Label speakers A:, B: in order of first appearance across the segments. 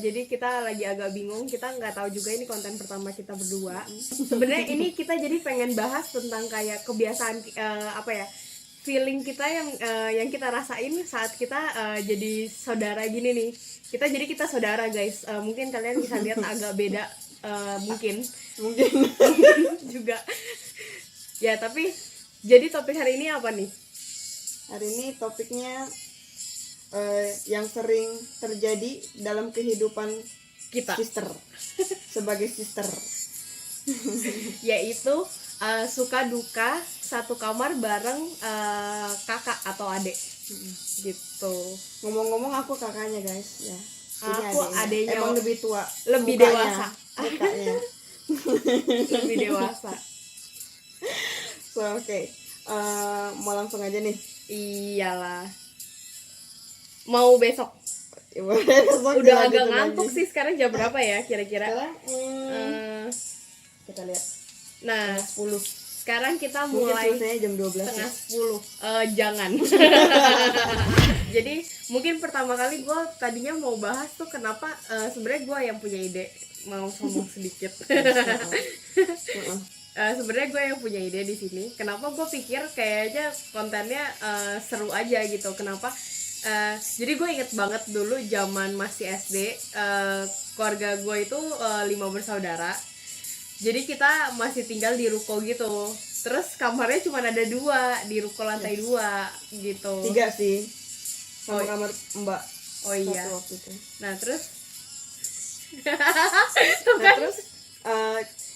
A: jadi kita lagi agak bingung, kita nggak tahu juga ini konten pertama kita berdua. Sebenarnya ini kita jadi pengen bahas tentang kayak kebiasaan feeling kita yang kita rasain saat kita jadi saudara gini nih. Kita saudara guys. Mungkin kalian bisa lihat agak beda mungkin juga. Ya tapi jadi topik hari ini apa nih?
B: Hari ini topiknya yang sering terjadi dalam kehidupan
A: Kita
B: sister sebagai sister,
A: yaitu suka duka satu kamar bareng kakak atau adik gitu.
B: Ngomong-ngomong aku kakaknya guys ya. Ini
A: Aku adeknya.
B: emang lebih tua,
A: Lebih
B: mukanya,
A: dewasa.
B: mukanya.
A: Lebih dewasa.
B: So oke. Mau langsung aja nih.
A: Iyalah, mau besok.
B: Besok
A: Udah agak
B: dilanjutin
A: ngantuk
B: lagi.
A: sih. Sekarang jam berapa ya kira-kira?
B: Sekarang
A: Eh,
B: kita lihat
A: nah
B: 10.
A: sekarang kita
B: Mungkin
A: mulai
B: selesainya jam 12 ya.
A: setengah 10. Jangan. Jadi mungkin pertama kali gue tadinya mau bahas tuh kenapa sebenarnya gue yang punya ide, mau sombong sedikit. Sebenarnya gue yang punya ide di sini. Kenapa gue pikir kayaknya kontennya seru aja gitu. Kenapa? Jadi gue inget banget dulu zaman masih SD, keluarga gue itu 5 bersaudara. Jadi kita masih tinggal di ruko gitu. Terus kamarnya cuma ada 2 di ruko lantai 2 gitu.
B: 3 sih. Sama kamar Mbak.
A: Oh iya.
B: Satu waktu itu.
A: Nah terus,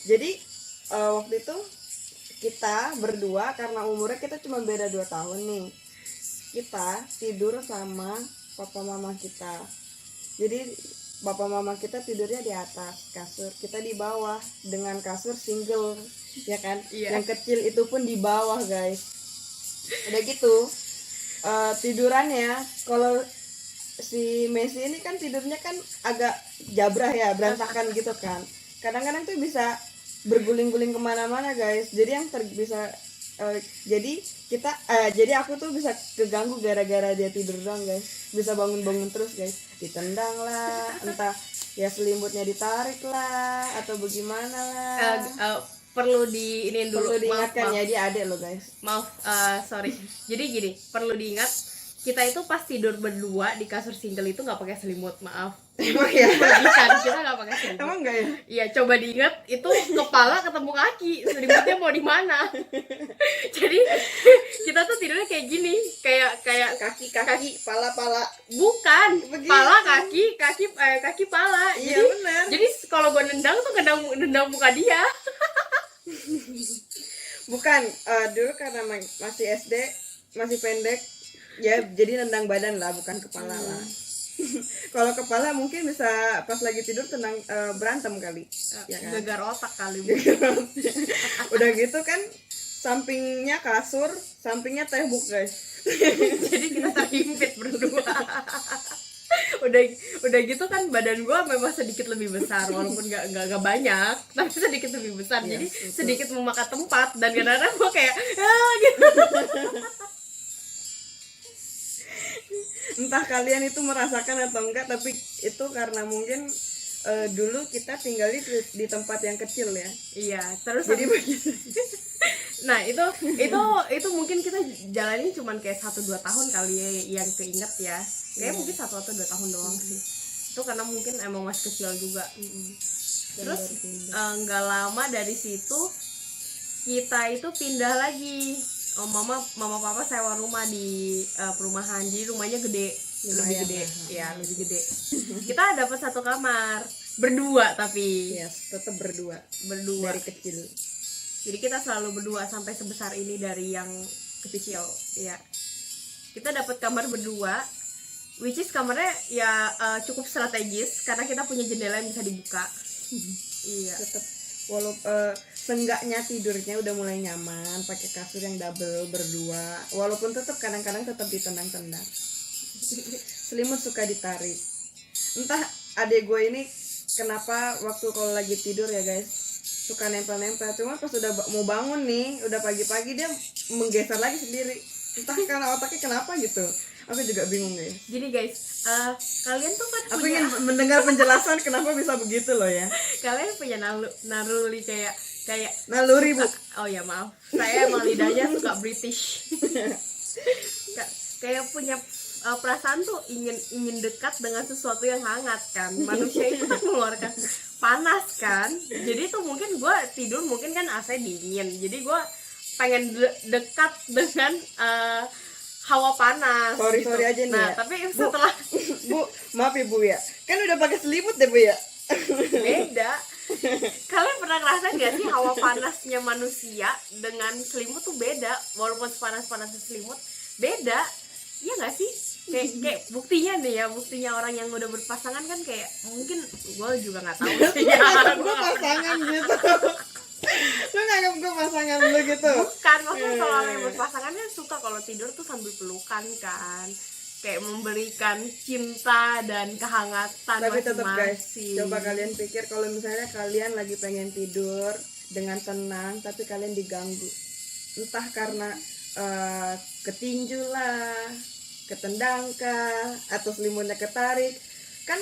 B: Jadi waktu itu kita berdua karena umurnya kita cuma beda 2 tahun nih. Kita tidur sama papa mama kita. Jadi papa mama kita tidurnya di atas kasur, kita di bawah dengan kasur single, ya kan?
A: Iya.
B: Yang kecil itu pun di bawah, guys. Udah gitu, tidurannya kalau si Messi ini kan tidurnya kan agak jabrah ya, berantakan gitu kan. Kadang-kadang tuh bisa berguling-guling kemana-mana, guys. Jadi yang bisa jadi aku tuh bisa keganggu gara-gara dia tidur doang, guys. Bisa bangun-bangun terus, guys. Ditendang lah, entah ya selimutnya ditarik lah atau bagaimana lah.
A: perlu diinin dulu.
B: Perlu diingatkan
A: maaf.
B: ya, dia adek lo, guys.
A: Maaf, sorry. Jadi gini, perlu diingat kita itu pas tidur berdua di kasur single itu nggak pakai selimut, maaf.
B: Emang ya?
A: Bukan, kita nggak pakai selimut.
B: Emang enggak ya?
A: Iya, coba diingat itu kepala ketemu kaki, selimutnya mau di mana? Jadi kita tuh tidurnya kayak gini, kayak
B: Kaki, pala.
A: bukan
B: Begitu.
A: pala kaki pala.
B: Iya,
A: Jadi
B: benar.
A: jadi kalau gue nendang tuh nendang muka dia.
B: Bukan, dulu karena masih SD, masih pendek, ya jadi nendang badan lah, bukan kepala lah. Kalau kepala mungkin bisa pas lagi tidur berantem kali, ya kan?
A: Gegar otak kali.
B: Udah gitu kan, sampingnya kasur, sampingnya tembok, guys.
A: Jadi kita terhimpit berdua. udah gitu kan badan gue memang sedikit lebih besar, walaupun nggak banyak, tapi sedikit lebih besar.
B: Iya,
A: Jadi
B: betul.
A: sedikit memakan tempat, dan kadang-kadang gue kayak gitu.
B: Entah kalian itu merasakan atau enggak, tapi itu karena mungkin dulu kita tinggalnya di tempat yang kecil ya.
A: Iya, terus
B: Jadi begitu.
A: nah itu mungkin kita jalani cuman kayak 1-2 tahun kali ya, yang keinget ya. Kayak mungkin 1 atau 2 tahun doang sih. Itu karena mungkin emang masih kecil juga. Terus nggak lama dari situ kita itu pindah lagi. Mama papa sewa rumah di perumahan. Jadi rumahnya gede, lebih gede. Ya, lebih gede. Kita dapat 1 kamar berdua, tapi
B: Yes, tetap berdua
A: berdua.
B: dari kecil.
A: Jadi kita selalu berdua sampai sebesar ini dari yang kecil, ya. Kita dapat kamar berdua, which is kamarnya ya cukup strategis karena kita punya jendela yang bisa dibuka. Iya.
B: Tetap walaupun seenggaknya tidurnya udah mulai nyaman, pakai kasur yang double berdua. Walaupun tetap kadang-kadang tetap ditendang-tendang. Selimut suka ditarik. Entah adek gue ini kenapa waktu kalau lagi tidur ya guys suka nempel-nempel, cuma pas udah mau bangun nih, udah pagi-pagi dia menggeser lagi sendiri. Entah karena otaknya kenapa gitu. Aku juga bingung guys.
A: Gini guys, kalian tuh kan
B: Aku
A: punya
B: ingin mendengar penjelasan kenapa bisa begitu loh ya.
A: kalian punya naluri kayak
B: Naluri bu.
A: oh ya maaf, saya emang lidahnya suka British. Kayak punya perasaan tuh ingin dekat dengan sesuatu yang hangat kan. Manusia itu kan mengeluarkan panas kan, jadi tuh mungkin gue tidur mungkin kan AC dingin, jadi gue pengen dekat dengan hawa panas.
B: Sorry
A: gitu.
B: aja nih
A: nah
B: ya.
A: tapi setelah
B: Bu, maaf ibu ya. Kan udah pakai selimut deh bu ya.
A: beda. Kalian pernah ngerasain gak sih hawa panasnya manusia dengan selimut tuh beda, walaupun sepanas-panasnya selimut beda, iya gak sih? Kayak buktinya nih ya, buktinya orang yang udah berpasangan kan kayak mungkin gue juga nggak tahu sih ya.
B: Gue pasangan gitu. Lu nganggap gue pasangan lu gitu?
A: Bukan, maksudnya kalau orang yang berpasangan kan suka kalau tidur tuh sambil pelukan kan, kayak memberikan cinta dan kehangatan.
B: Tapi tetap guys,
A: masing-masing.
B: coba kalian pikir kalau misalnya kalian lagi pengen tidur dengan tenang tapi kalian diganggu, entah karena ketinju lah, ketendang kah, atau selimutnya ketarik kan.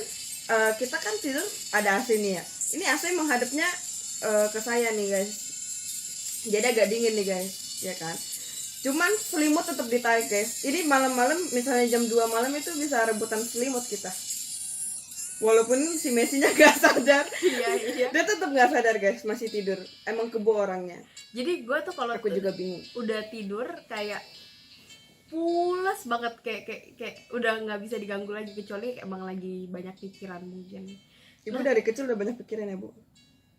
B: Kita kan tidur ada AC nih ya, ini AC menghadapnya ke saya nih guys, jadi agak dingin nih guys ya kan. Cuman selimut tetap ditarik guys. Ini malam-malam misalnya jam 2 malam itu bisa rebutan selimut kita. Walaupun si Messi-nya gak sadar.
A: Iya.
B: Dia tetap gak sadar guys, masih tidur. Emang kebo orangnya.
A: Jadi gue tuh kalau
B: Aku juga bingung.
A: udah tidur kayak pulas banget, kayak udah nggak bisa diganggu lagi, kecuali emang lagi banyak pikiran mungkin.
B: Ibu dari kecil udah banyak pikiran ya bu?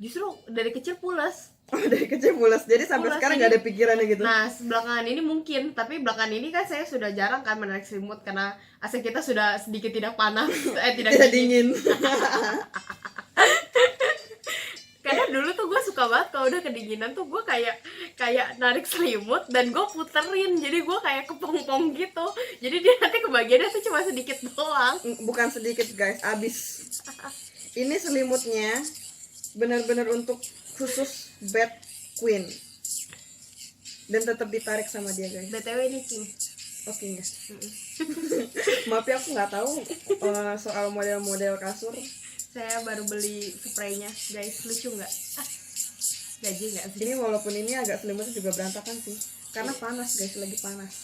A: Justru dari kecil pulas.
B: Oh dari kecil pulas, jadi sampai
A: Pulas,
B: sekarang
A: jadi-
B: gak ada pikirannya gitu.
A: Nah belakangan ini mungkin, tapi belakangan ini kan saya sudah jarang kan menarik selimut karena AC kita sudah sedikit tidak panas, tidak
B: Tidak
A: dingin.
B: dingin.
A: Karena dulu tuh gue suka banget kalau udah kedinginan tuh gue kayak narik selimut dan gue puterin, jadi gue kayak kepong-pong gitu, jadi dia nanti kebagiannya tuh cuma sedikit doang.
B: Bukan sedikit guys, abis. Ini selimutnya benar-benar untuk khusus bed queen. Dan tetap ditarik sama dia guys.
A: BTW ini King.
B: Oke guys. Maaf ya aku nggak tahu soal model-model kasur.
A: Saya baru beli spraynya guys, lucu nggak? Gaji nggak sih?
B: Ini walaupun ini agak selimutnya juga berantakan sih, karena panas guys, lagi panas.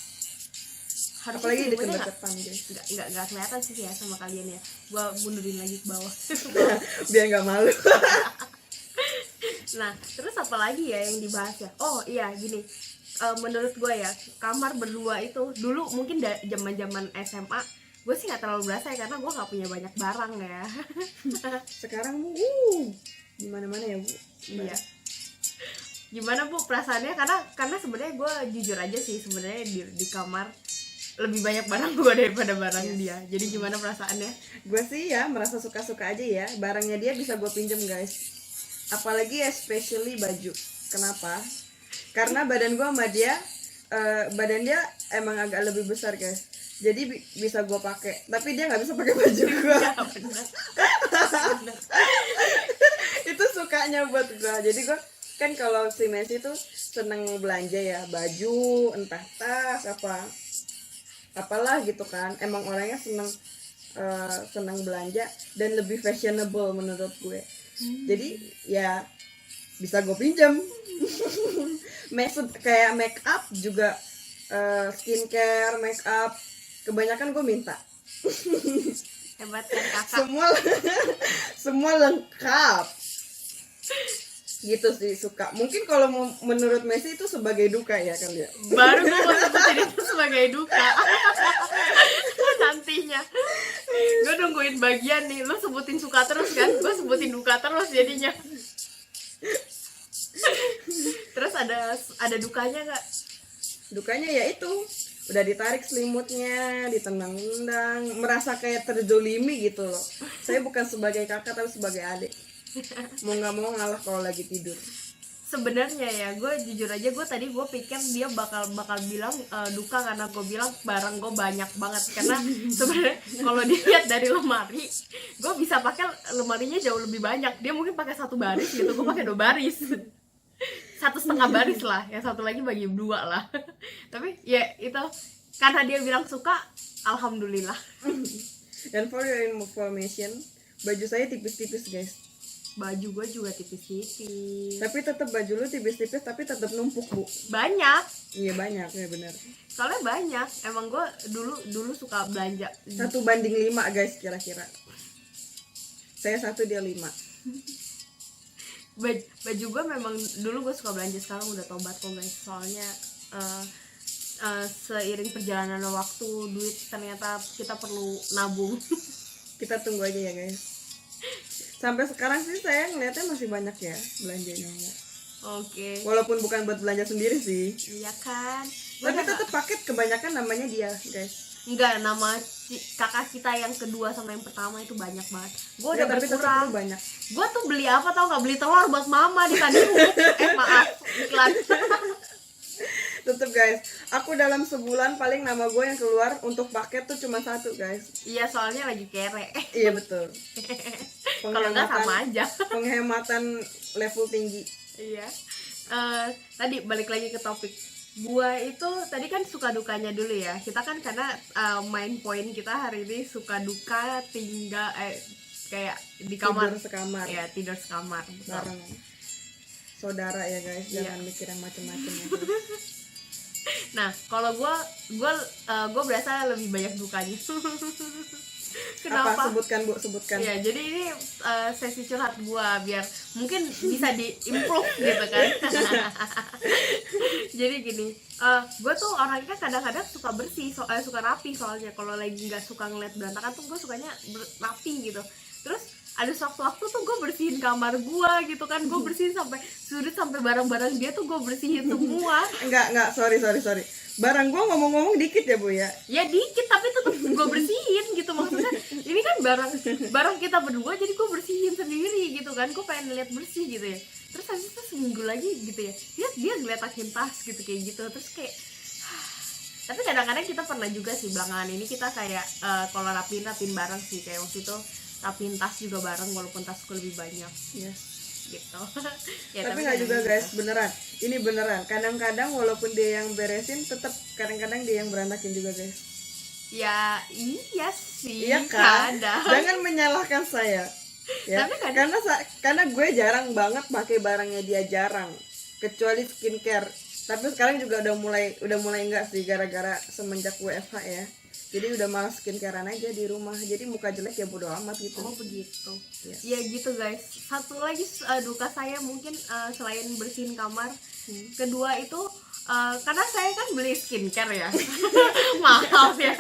A: Harusnya
B: Apalagi di
A: selimutnya
B: dekat guys.
A: nggak kelihatan sih ya sama kalian ya. Gua mundurin lagi ke bawah.
B: Biar nggak malu.
A: Nah terus apa lagi ya yang dibahas ya? Oh iya gini, menurut gue ya kamar berdua itu dulu mungkin zaman SMA gue sih nggak terlalu berasa ya, karena gue nggak punya banyak barang ya.
B: Sekarang di mana-mana ya bu.
A: Iya. Gimana bu perasaannya? Karena sebenarnya gue jujur aja sih, sebenarnya di kamar lebih banyak barang gue daripada barang dia. Jadi gimana perasaannya?
B: Gue sih ya merasa suka-suka aja ya, barangnya dia bisa gue pinjem guys. Apalagi especially baju. Kenapa? Karena badan gue sama dia, badan dia emang agak lebih besar guys. Jadi bisa gue pakai, tapi dia nggak bisa pakai baju gue.
A: Ya benar.
B: Itu sukanya buat gue. Jadi gue kan kalau si Messi tuh seneng belanja ya, baju, entah tas apalah gitu kan. Emang orangnya seneng belanja dan lebih fashionable menurut gue. Jadi ya bisa gue pinjam. Kayak make up juga, skincare, make up, kebanyakan gue minta.
A: Hebat kan kakak.
B: Semua lengkap. Gitu sih, suka. Mungkin kalau menurut Messi itu sebagai duka ya kan ya.
A: Baru gue mau sebutin itu sebagai duka. Nantinya gue nungguin bagian nih, lo sebutin suka terus kan, gue sebutin duka terus jadinya. Terus ada dukanya nggak?
B: Dukanya ya itu, udah ditarik selimutnya, ditendang-tendang, merasa kayak terzolimi gitu loh. Saya bukan sebagai kakak tapi sebagai adik, mau nggak mau ngalah kalau lagi tidur.
A: Sebenarnya ya gue jujur aja, gue tadi gue pikir dia bakal bilang duka karena gue bilang barang gue banyak banget. Karena sebenarnya kalau dilihat dari lemari, gue bisa pakai lemarinya jauh lebih banyak. Dia mungkin pakai 1 baris gitu, gue pakai 2 baris, 1,5 baris lah, yang satu lagi bagi 2 lah. Tapi ya itu karena dia bilang suka, Alhamdulillah.
B: Dan for your information, baju saya tipis-tipis guys.
A: Baju gue juga tipis-tipis.
B: Tapi tetap baju lu tipis-tipis tapi tetap numpuk bu.
A: Banyak.
B: Iya banyak ya benar.
A: Soalnya banyak. Emang gue dulu suka belanja.
B: 1:5 guys kira-kira. Saya 1 dia 5.
A: Baju gue memang dulu gue suka belanja, sekarang udah tobat kok guys. Soalnya seiring perjalanan waktu, duit ternyata kita perlu nabung.
B: Kita tunggu aja ya guys. Sampai sekarang sih saya ngeliatnya masih banyak ya belanjanya ya.
A: Oke.
B: Walaupun bukan buat belanja sendiri sih.
A: Iya kan.
B: Tapi tetap paket kebanyakan namanya dia guys.
A: Enggak, nama kakak kita yang kedua sama yang pertama itu banyak banget. Gue udah
B: tapi tetap
A: berkurang.
B: banyak.
A: Gue tuh beli apa tau nggak? Beli telur buat mama di tadi. Maaf iklan.
B: Tetep guys, aku dalam sebulan paling nama gue yang keluar untuk paket tuh cuma 1 guys.
A: Iya, soalnya lagi kere.
B: Iya betul.
A: Kalau nggak sama aja.
B: Penghematan level tinggi.
A: Iya. Tadi balik lagi ke topik. Gua itu tadi kan suka dukanya dulu ya. Kita kan karena main point kita hari ini suka duka tinggal kayak di kamar.
B: Tidur sekamar.
A: Iya, tidur sekamar.
B: Bareng saudara ya guys, jangan mikir yang macem-macem ya.
A: Nah, kalau gue berasa lebih banyak dukanya. Kenapa?
B: Apa? Sebutkan bu, sebutkan.
A: Ya, jadi ini sesi curhat gue biar mungkin bisa diimprove gitu kan. Jadi gini, gue tuh orangnya kadang-kadang suka bersih, suka rapi soalnya. Kalau lagi nggak suka ngeliat berantakan tuh gue sukanya rapi gitu. Terus ada waktu tuh gue bersihin kamar gue gitu kan, gue bersihin sampai sudut, sampai barang-barang dia tuh gue bersihin semua.
B: Enggak, sorry. Barang gue ngomong-ngomong dikit ya bu ya.
A: Ya dikit tapi tetap gue bersihin gitu, maksudnya ini kan barang kita berdua, jadi gue bersihin sendiri gitu kan, gue pengen lihat bersih gitu ya. Terus habis itu seminggu lagi gitu ya, dia ngeletakin tas gitu kayak gitu, terus kayak tapi kadang-kadang kita pernah juga sih belakangan ini kita kayak kalau rapin bareng sih, kayak waktu itu rapin tas juga bareng walaupun tasku lebih banyak
B: Ya.
A: gitu. Ya,
B: tapi nggak juga guys, beneran. Ini beneran. Kadang-kadang walaupun dia yang beresin, tetap kadang-kadang dia yang berantakin juga guys.
A: Ya iya sih.
B: Iya kan?
A: Kadang.
B: Jangan menyalahkan saya. Ya.
A: Tapi kadang,
B: karena gue jarang banget pakai barangnya dia, jarang. Kecuali skincare. Tapi sekarang juga udah mulai enggak sih, gara-gara semenjak WFH ya. Jadi udah malas skincarean aja di rumah. Jadi muka jelek ya bodo amat gitu.
A: oh begitu.
B: Yes.
A: Ya gitu guys. Satu lagi duka saya mungkin selain bersihin kamar, kedua itu karena saya kan beli skincare ya. Maaf ya.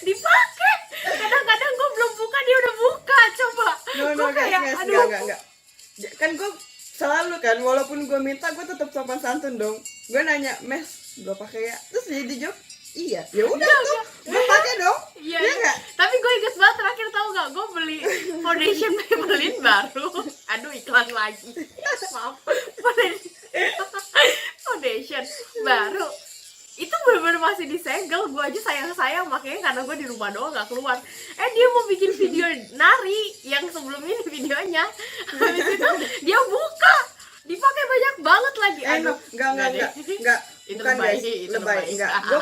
A: Dipakai. Kadang-kadang gue belum buka dia udah buka. Coba.
B: No guys, enggak. Kan gue selalu kan, walaupun gue minta, gue tetap sopan santun dong. Gue nanya, "Mes, gue pakai ya?" Terus dia dijawab, "Iya." Ya udah tuh, gue pakai dong.
A: Iya
B: enggak?
A: Tapi gue inget banget terakhir, tau gak, gue beli foundation Maybelline baru. Aduh iklan lagi. Maaf. Foundation baru itu bener-bener masih disegel. Gue aja sayang makanya karena gue di rumah doang gak keluar. Dia mau bikin video nari yang sebelum ini videonya. Habis itu dia buka, dipakai banyak banget lagi. Aduh,
B: enggak.
A: Itu
B: Bukan
A: lebay,
B: guys,
A: itu
B: lebay.
A: lebay.
B: Enggak. Gue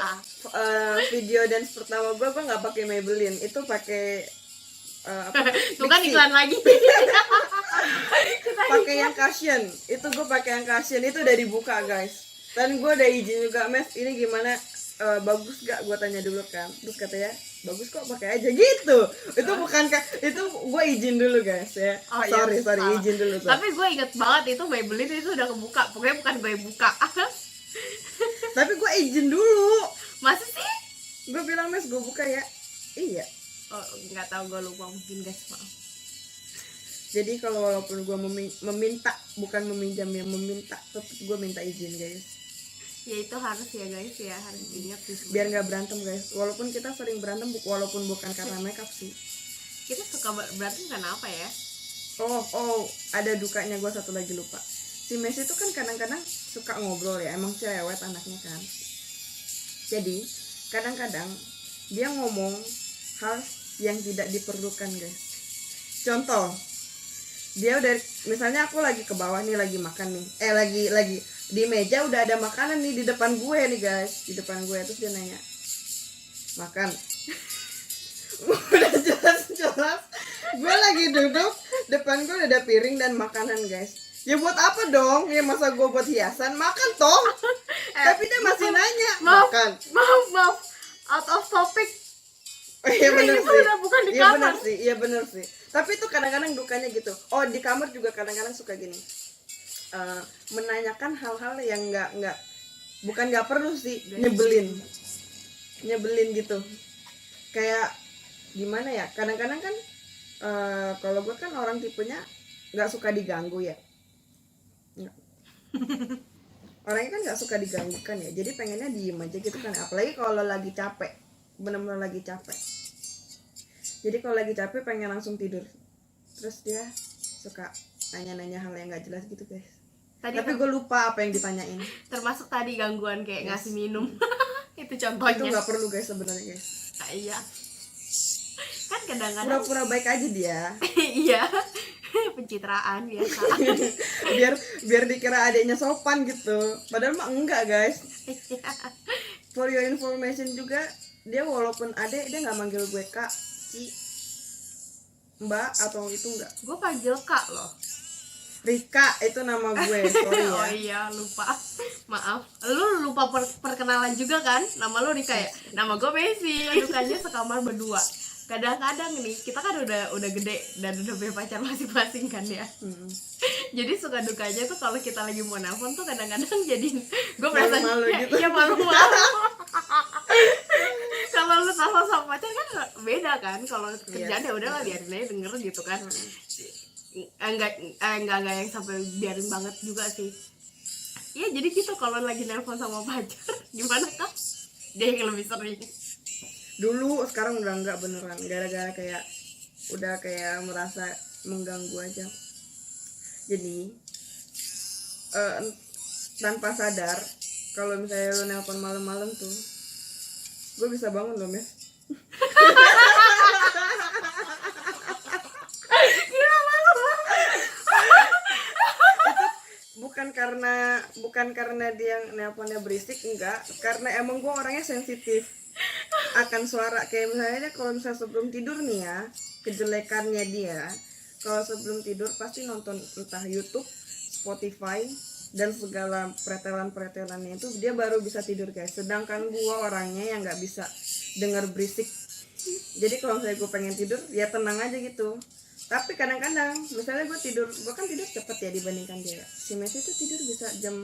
B: video dance pertama gue nggak pakai Maybelline, itu pakai
A: tuh kan iklan lagi.
B: pakai yang Cushion. Itu gue pakai yang Cushion, itu udah dibuka guys. Dan gue udah izin juga, "Mes, ini gimana, bagus gak?" Gue tanya dulu kan. Terus katanya, "Bagus kok, pakai aja." Gitu. Itu bukan itu gue izin dulu guys ya.
A: Oh,
B: sorry,
A: salah.
B: izin dulu.
A: Tapi gue inget banget itu Maybelline itu udah kebuka. Pokoknya bukan gue buka.
B: Tapi gue izin dulu.
A: Masa sih?
B: Gue bilang, "Mes, gue buka ya." Iya.
A: Oh, nggak tahu, gue lupa mungkin guys, maaf.
B: Jadi kalau walaupun gue meminta, bukan meminjam ya, meminta, tetap gue minta izin guys.
A: Ya itu harus ya guys ya, harus ingat sih sebenarnya.
B: Biar nggak berantem guys. Walaupun kita sering berantem, walaupun bukan karena makeup sih.
A: Kita suka berantem karena apa ya?
B: Oh, ada dukanya gue satu lagi lupa. Si Messi itu kan kadang-kadang suka ngobrol ya, emang cerewet anaknya kan. Jadi kadang-kadang dia ngomong hal yang tidak diperlukan guys. Contoh, dia udah, misalnya aku lagi ke bawah nih, lagi makan nih, lagi di meja udah ada makanan nih di depan gue nih guys, di depan gue. Terus dia nanya, makan. Udah jelas-jelas gue lagi duduk, depan gue ada piring dan makanan guys. Ya buat apa dong? Ya masa gue buat hiasan? Makan toh. Tapi dia masih nanya makan.
A: Maaf out of topic.
B: Iya bener
A: Itu
B: sih.
A: udah bukan di
B: Iya
A: kamar.
B: bener sih. Iya bener sih. Tapi itu kadang-kadang dukanya gitu. Oh di kamar juga kadang-kadang suka gini. Menanyakan hal-hal yang bukan nggak perlu sih, nyebelin gitu. Kayak gimana ya? Kadang-kadang kan kalau gue kan orang tipenya nggak suka diganggu ya. Orangnya kan nggak suka diganggu kan ya. Jadi pengennya diem aja gitu kan. Apalagi kalau lagi capek, bener-bener lagi capek. Jadi kalau lagi capek pengen langsung tidur. Terus dia suka nanya-nanya hal yang nggak jelas gitu guys. Tapi gue lupa apa yang ditanyain.
A: Termasuk tadi gangguan kayak ngasih minum. Itu contohnya.
B: Itu nggak perlu guys sebenarnya guys.
A: Nah, iya. Kan kadang-kadang
B: Pura-pura baik aja dia.
A: iya. Pencitraan biasa.
B: biar dikira adiknya sopan gitu. Padahal mah enggak guys. For your information juga, dia walaupun adek dia nggak manggil gue kak, ci, mbak atau itu enggak.
A: Gue panggil kak loh.
B: Rika itu nama gue, sorry ya.
A: Oh iya lupa, maaf. Lu lupa perkenalan juga kan? Nama lu Rika ya? Nama gue Messi. Dukanya sekamar berdua. Kadang-kadang nih kita kan udah gede dan udah punya pacar masing-masing kan ya. Jadi suka dukanya tuh kalau kita lagi mau nelfon tuh kadang-kadang jadi gue merasa
B: malu gitu.
A: Iya malu-malu. Kalau lu telepon sama pacar kan beda kan. Kalau kerjaan ya udahlah biarin aja denger gitu kan. Enggak yang sampai biarin banget juga sih. Iya jadi gitu kalau lagi nelpon sama pacar gimana kak? Dia yang lebih sering.
B: Dulu sekarang udah enggak beneran, gara-gara kayak udah kayak merasa mengganggu aja. Jadi tanpa sadar kalau misalnya lu nelpon malam-malam tuh, gue bisa bangun loh mes. bukan karena dia nelponnya berisik, enggak, karena emang gue orangnya sensitif akan suara. Kayak misalnya kalau misalnya sebelum tidur nih ya, kejelekannya dia kalau sebelum tidur pasti nonton entah YouTube, Spotify dan segala pretelan-pretelannya itu, dia baru bisa tidur guys. Sedangkan gue orangnya yang nggak bisa dengar berisik. Jadi kalau misalnya gue pengen tidur ya tenang aja gitu. Tapi kadang-kadang misalnya gue kan tidur cepet ya dibandingkan dia. Si Messi tuh tidur bisa jam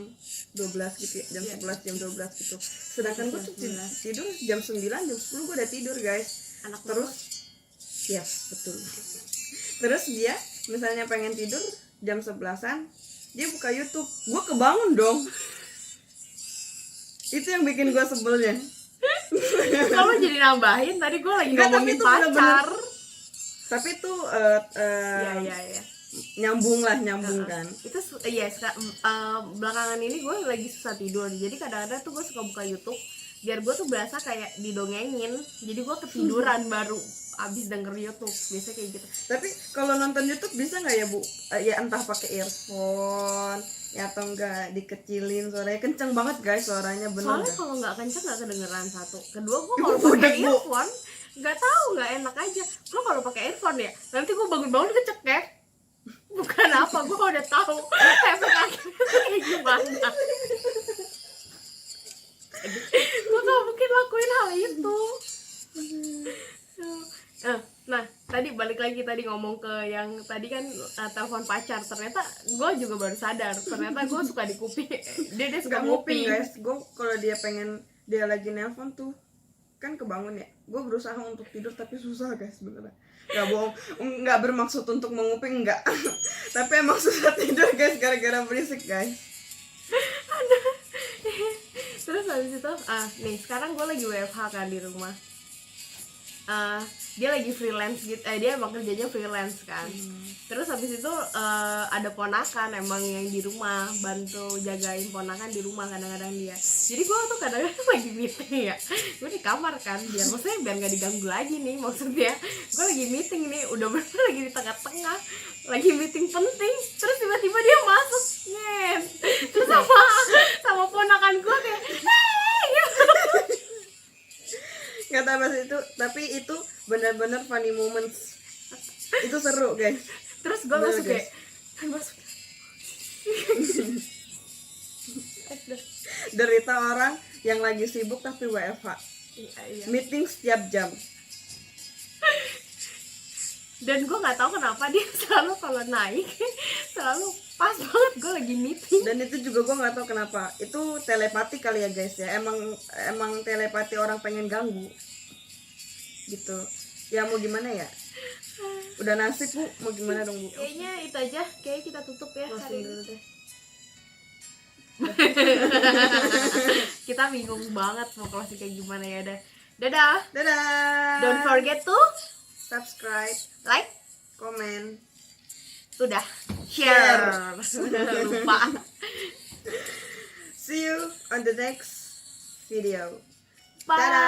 B: 12 gitu ya, jam 11, jam 12 gitu. Sedangkan gue tuh tidur jam 9, jam 10 gue udah tidur guys.
A: Anak
B: terus yes, betul. Terus dia misalnya pengen tidur jam 11-an, dia buka YouTube, gue kebangun dong. Itu yang bikin gue sebelnya.
A: Kamu jadi nambahin, tadi gue lagi ngomongin pacar. Bener-bener.
B: Tapi itu
A: iya.
B: nyambung kan.
A: Itu iya, belakangan ini gue lagi susah tidur. Jadi kadang-kadang tuh gue suka buka YouTube biar gue tuh berasa kayak didongengin. Jadi gue ketiduran baru abis denger YouTube, biasanya kayak gitu.
B: Tapi kalau nonton YouTube bisa nggak ya Bu? Ya entah pakai earphone ya atau enggak dikecilin suaranya. Kenceng banget guys suaranya, bener.
A: Soalnya kalau nggak kenceng nggak kedengeran satu. Kedua gue kalau pakai earphone nggak tahu, nggak enak aja. Gue kalau pakai earphone ya nanti gue bangun-bangun kecekek. Bukan apa, gue udah tahu efek akhirnya kayak gimana. Gue gak mungkin lakuin hal itu. Nah tadi balik lagi tadi ngomong ke yang tadi kan telepon pacar. Ternyata gue juga baru sadar ternyata gue suka di kuping. Dia suka nguping
B: guys. Gue kalau dia pengen, dia lagi nelpon tuh kan kebangun ya, gue berusaha untuk tidur tapi susah guys, beneran. Gak bohong, nggak bermaksud untuk menguping, enggak. Tapi emang susah tidur guys gara-gara berisik guys.
A: Terus habis itu nih sekarang gue lagi WFH kan di rumah. Dia lagi freelance gitu, dia emang kerjanya freelance kan. Terus habis itu ada ponakan emang yang di rumah, bantu jagain ponakan di rumah kadang-kadang dia. Jadi gue tuh kadang-kadang lagi meeting ya, gue di kamar kan, biar nggak diganggu lagi nih, maksudnya gue lagi meeting nih, udah bener lagi di tengah-tengah, lagi meeting penting, terus tiba-tiba dia masuk, terus sama ponakan gue kayak,
B: kata bahasa itu, tapi itu benar-benar funny moments. Itu seru guys.
A: Terus gue
B: Bener,
A: masuk
B: guys.
A: kayak masuk.
B: Derita orang yang lagi sibuk tapi WFH,
A: Iya.
B: meeting setiap jam.
A: Dan gue nggak tahu kenapa dia selalu kalau naik selalu pas banget gue lagi meeting.
B: Dan itu juga gue nggak tahu kenapa, itu telepati kali ya guys ya, emang telepati orang pengen ganggu gitu ya. Mau gimana ya, udah nasib Bu, mau gimana dong Bu.
A: Kayaknya itu aja, kayak kita tutup ya
B: Langsung
A: hari
B: dulu
A: ini.
B: deh.
A: Kita bingung banget mau closing kayak gimana ya. Dadah.
B: Dadah.
A: Don't forget to
B: subscribe,
A: like,
B: komen,
A: udah share. Lupa.
B: see you on the next video.
A: Bye.
B: Dadah.